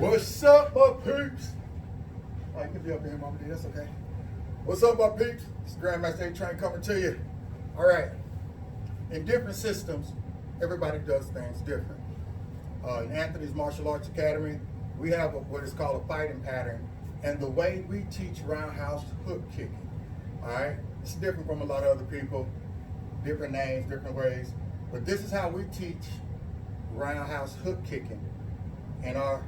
What's up, my peeps? Oh, you can be up here, Mama D. That's okay. What's up, my peeps? It's Grandmaster Atrain coming to you. All right. In different systems, everybody does things different. In Anthony's Martial Arts Academy, we have what is called a fighting pattern, and the way we teach roundhouse hook kicking. All right. It's different from a lot of other people. Different names, different ways. But this is how we teach roundhouse hook kicking in our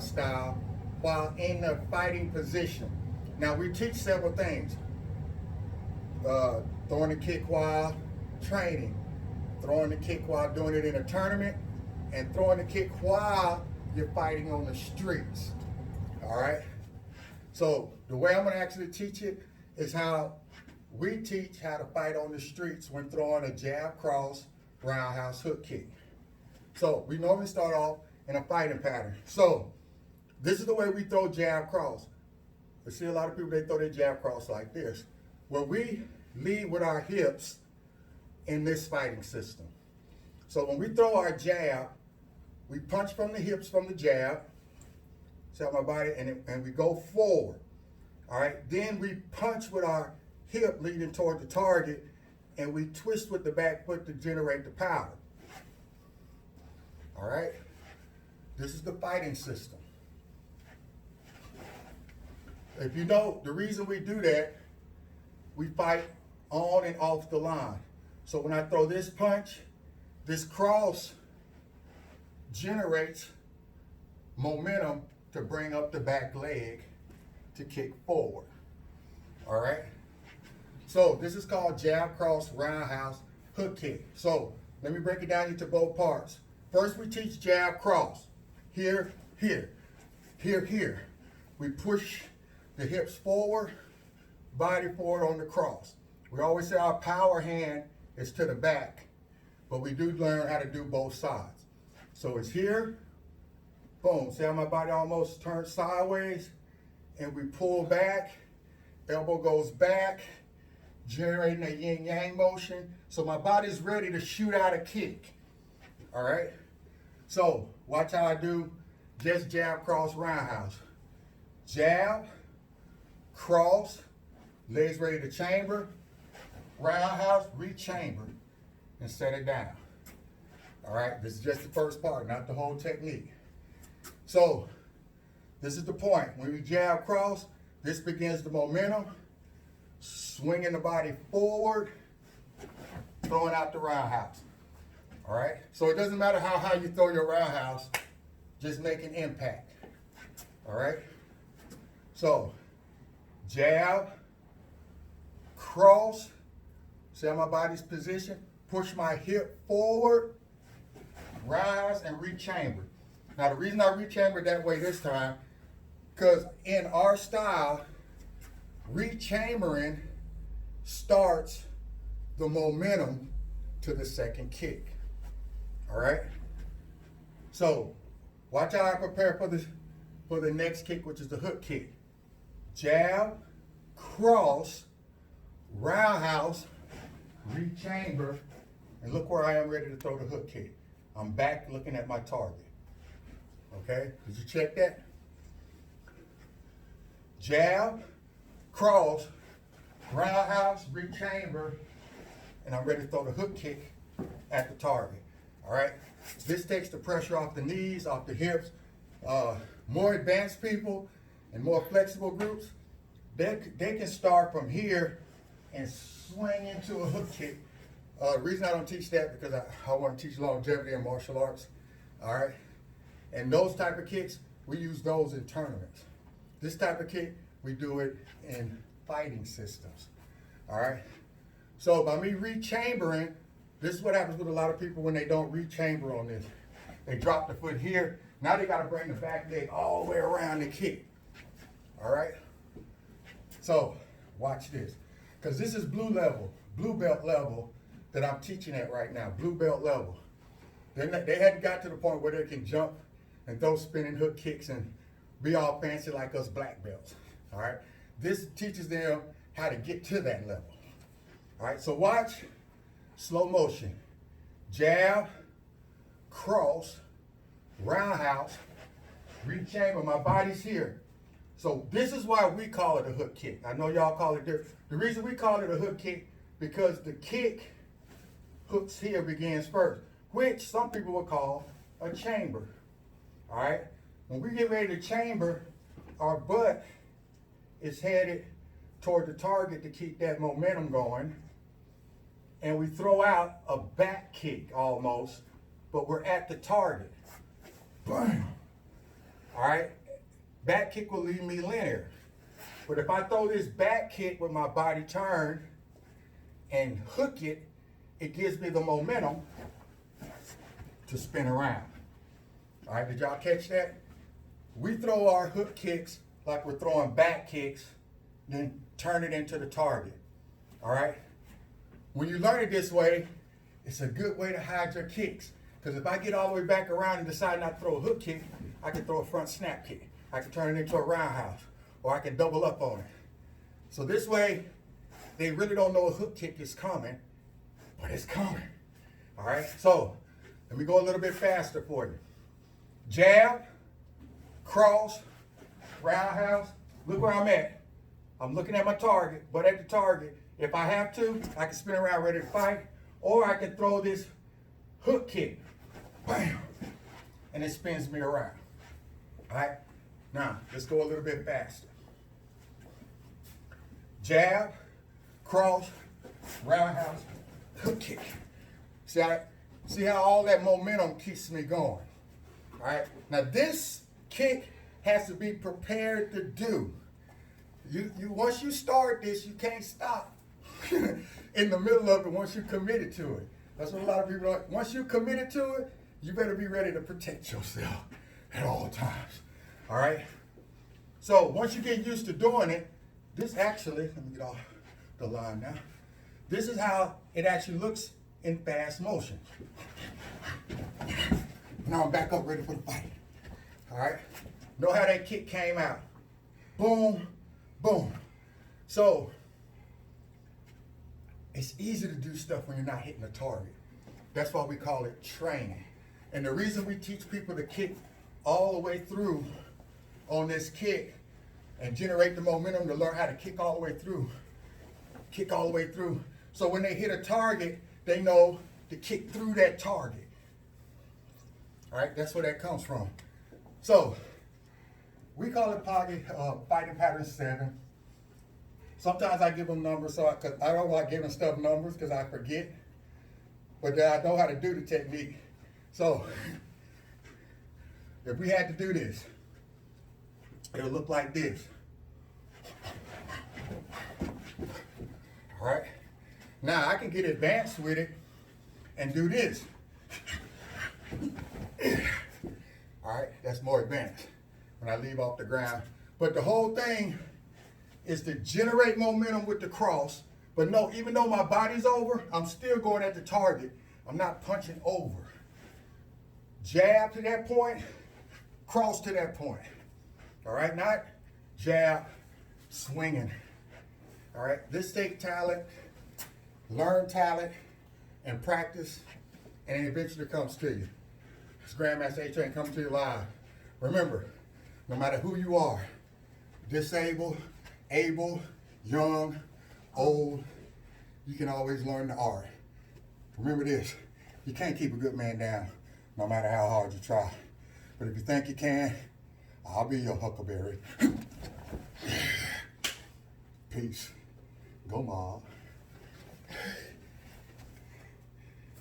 style while in the fighting position. Now we teach several things. Throwing the kick while training, throwing the kick while doing it in a tournament, and throwing the kick while you're fighting on the streets. All right? So the way I'm gonna actually teach it is how we teach how to fight on the streets when throwing a jab, cross, roundhouse hook kick. So we normally start off in a fighting pattern. So this is the way we throw jab cross. You see a lot of people, they throw their jab cross like this. Well, we lead with our hips in this fighting system. So when we throw our jab, we punch from the hips from the jab, set my body, and we go forward. All right, then we punch with our hip leading toward the target, and we twist with the back foot to generate the power. All right, this is the fighting system. If you know, the reason we do that, we fight on and off the line. So when I throw this punch, this cross generates momentum to bring up the back leg to kick forward. All right? So this is called jab, cross, roundhouse, hook kick. So let me break it down into both parts. First, we teach jab, cross. Here, here, here, here. We push the hips forward, body forward on the cross. We always say our power hand is to the back, but we do learn how to do both sides. So it's here, boom. See how my body almost turns sideways? And we pull back, elbow goes back, generating a yin-yang motion. So my body's ready to shoot out a kick. All right? So watch how I do just jab, cross, roundhouse. Jab, cross, legs ready to chamber, roundhouse, re-chamber, and set it down. All right, this is just the first part, not the whole technique. So this is the point. When we jab, cross, this begins the momentum, swinging the body forward, throwing out the roundhouse. All right, so it doesn't matter how high you throw your roundhouse, just make an impact. All right, so jab, cross, see how my body's positioned, push my hip forward, rise, and re-chamber. Now the reason I re-chamber that way this time, because in our style, re-chambering starts the momentum to the second kick. All right? So watch how I prepare for the next kick, which is the hook kick. Jab, cross, roundhouse, re-chamber, and look where I am ready to throw the hook kick. I'm back looking at my target. Okay, did you check that? Jab, cross, roundhouse, re-chamber, and I'm ready to throw the hook kick at the target. All right, this takes the pressure off the knees, off the hips. More advanced people and more flexible groups, they can start from here and swing into a hook kick. The reason I don't teach that because I want to teach longevity in martial arts. All right, and those type of kicks, we use those in tournaments. This type of kick, we do it in fighting systems. All right, so by me re-chambering, this is what happens with a lot of people when they don't re-chamber on this. They drop the foot here. Now they got to bring the back leg all the way around the kick. All right, so watch this, because this is blue belt level that I'm teaching at right now, blue belt level. They hadn't got to the point where they can jump and throw spinning hook kicks and be all fancy like us black belts. All right, this teaches them how to get to that level. All right, so watch, slow motion, jab, cross, roundhouse, reach chamber, my body's here. So this is why we call it a hook kick. I know y'all call it different. The reason we call it a hook kick, because the kick hooks here begins first, which some people would call a chamber. All right? When we get ready to chamber, our butt is headed toward the target to keep that momentum going. And we throw out a back kick almost, but we're at the target. Bam. All right? Back kick will leave me linear. But if I throw this back kick with my body turned and hook it, it gives me the momentum to spin around. All right, did y'all catch that? We throw our hook kicks like we're throwing back kicks, then turn it into the target. All right? When you learn it this way, it's a good way to hide your kicks. Because if I get all the way back around and decide not to throw a hook kick, I can throw a front snap kick. I can turn it into a roundhouse, or I can double up on it. So this way, they really don't know a hook kick is coming, but it's coming. All right, so let me go a little bit faster for you. Jab, cross, roundhouse. Look where I'm at. I'm looking at my target, but at the target, if I have to, I can spin around ready to fight, or I can throw this hook kick, bam, and it spins me around. All right, now let's go a little bit faster. Jab, cross, roundhouse, hook kick. See how all that momentum keeps me going. All right, now this kick has to be prepared to do. You once you start this, you can't stop in the middle of it once you're committed to it. That's what a lot of people are. Once you're committed to it, you better be ready to protect yourself at all times. All right? So once you get used to doing it, this actually, let me get off the line now. This is how it actually looks in fast motion. Now I'm back up ready for the fight. All right? Know how that kick came out. Boom, boom. So it's easy to do stuff when you're not hitting a target. That's why we call it training. And the reason we teach people to kick all the way through on this kick and generate the momentum to learn how to kick all the way through. Kick all the way through. So when they hit a target, they know to kick through that target. All right, that's where that comes from. So we call it fighting pattern 7. Sometimes I give them numbers, because I don't like giving stuff numbers because I forget. But I know how to do the technique. So if we had to do this, it'll look like this. All right. Now I can get advanced with it and do this. All right, that's more advanced when I leave off the ground. But the whole thing is to generate momentum with the cross. But no, even though my body's over, I'm still going at the target. I'm not punching over. Jab to that point, cross to that point. All right, not jab, swinging. All right, this takes talent, learn talent, and practice, and it eventually comes to you. It's Grandmaster Atrain coming to you live. Remember, no matter who you are, disabled, able, young, old, you can always learn the art. Remember this, you can't keep a good man down, no matter how hard you try. But if you think you can, I'll be your huckleberry. Peace. Go, Mom.